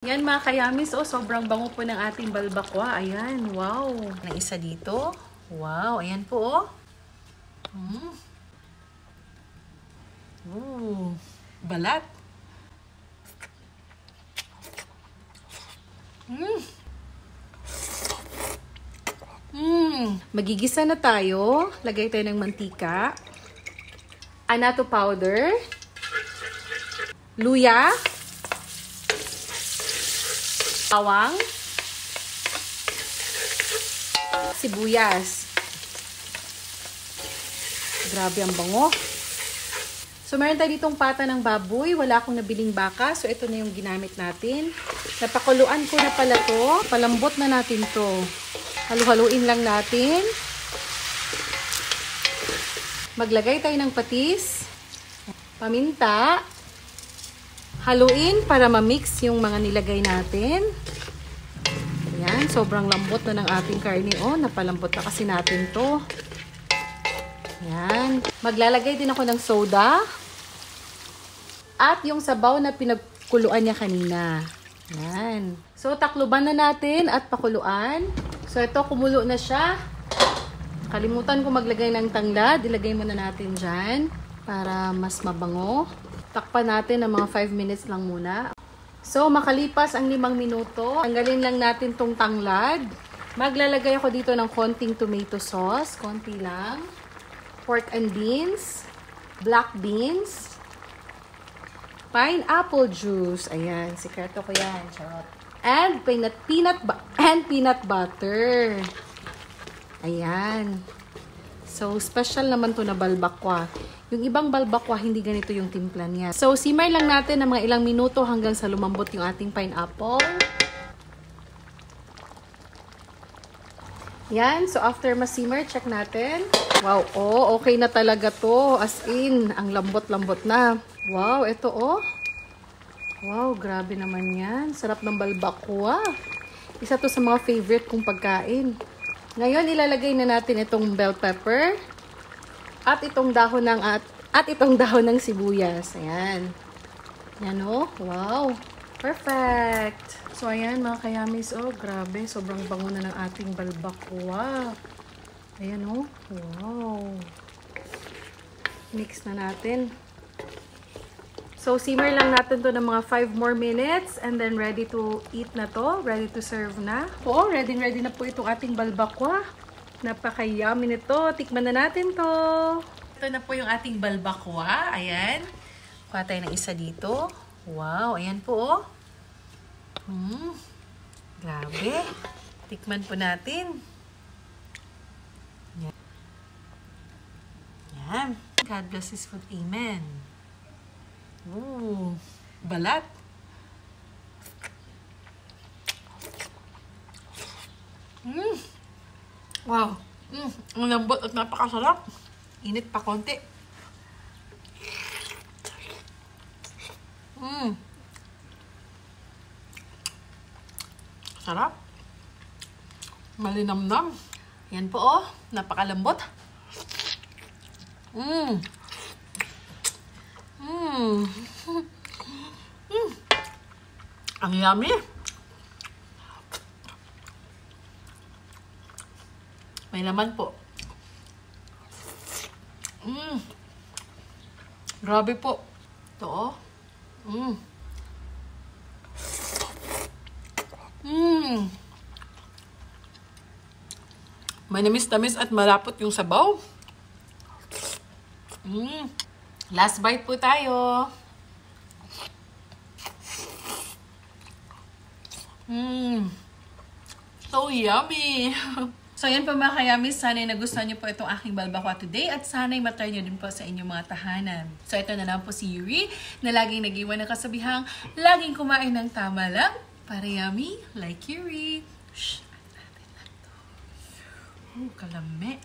Yan mga kayamis, oh, sobrang bango po ng ating balbakwa. Ayan, wow. Na isa dito. Wow, ayan po, oh. Balat. Magigisa na tayo. Lagay tayo ng mantika. Annatto powder. Luya. Bawang. Sibuyas. Grabe ang bango. So, meron tayo ditong pata ng baboy. Wala akong nabiling baka. So, ito na yung ginamit natin. Napakuluan ko na pala to. Palambot na natin to. Halu-haluin lang natin. Maglagay tayo ng patis. Paminta. Haluin para ma-mix yung mga nilagay natin. Ayan, sobrang lambot na ng ating karne. Oh, napalambot na kasi natin to. Ayan. Maglalagay din ako ng soda. At yung sabaw na pinagkuluan niya kanina. Ayan. So, takluban na natin at pakuluan. So, ito, kumulo na siya. Kalimutan ko maglagay ng tanglad. Ilagay muna natin dyan para mas mabango. Takpan natin ng mga 5 minutes lang muna. So, makalipas ang 5 minuto, tanggalin lang natin tong tanglad. Maglalagay ako dito ng konting tomato sauce. Konti lang. Pork and beans. Black beans. Pineapple juice. Ayan, sikreto ko yan. Charot. And peanut butter. Ayan. So, special naman to na balbakwa. Yung ibang balbakwa, hindi ganito yung timpla niya. So, simmer lang natin ng mga ilang minuto hanggang sa lumambot yung ating pineapple. Yan. So, after ma-simmer, check natin. Wow, oh, okay na talaga to. As in, ang lambot-lambot na. Wow, ito oh. Wow, grabe naman yan. Sarap ng balbakwa. Isa to sa mga favorite kong pagkain. Ngayon, ilalagay na natin itong bell pepper. At itong dahon ng sibuyas. Ayan. Yan oh. Wow. Perfect. So, ayan mga kayamis. Oh, grabe. Sobrang bango na ng ating balbakwa. Ayan oh. Wow. Mix na natin. So, simmer lang natin to ng mga 5 more minutes. And then, ready to eat na to. Ready to serve na. Oh, ready na po itong ating balbakwa. Napaka-yummy nito. Tikman na natin to. Ito na po yung ating balbakwa. Ayan. Kuha tayo ng isa dito. Wow. Ayan po. Grabe. Tikman po natin. Ayan. God bless His food. Amen. Ooh. Balat. Wow. Ang lambot at napakasarap. Init pa konti. Sarap. Malinamnam. Yan po oh. Napakalambot. Ang yummy. May laman po. Grabe po. Ito oh. May namis-tamis at malapot yung sabaw. Last bite po tayo. So yummy. So, yan po mga kayamis. Sana'y nagustuhan niyo po itong aking balbakwa today at sana'y matry niyo din po sa inyong mga tahanan. So, ito na lang po si Yuri na laging nag-iwan ng kasabihang laging kumain ng tama lang para yummy like Yuri. Shh! Natin lang to. Kalame.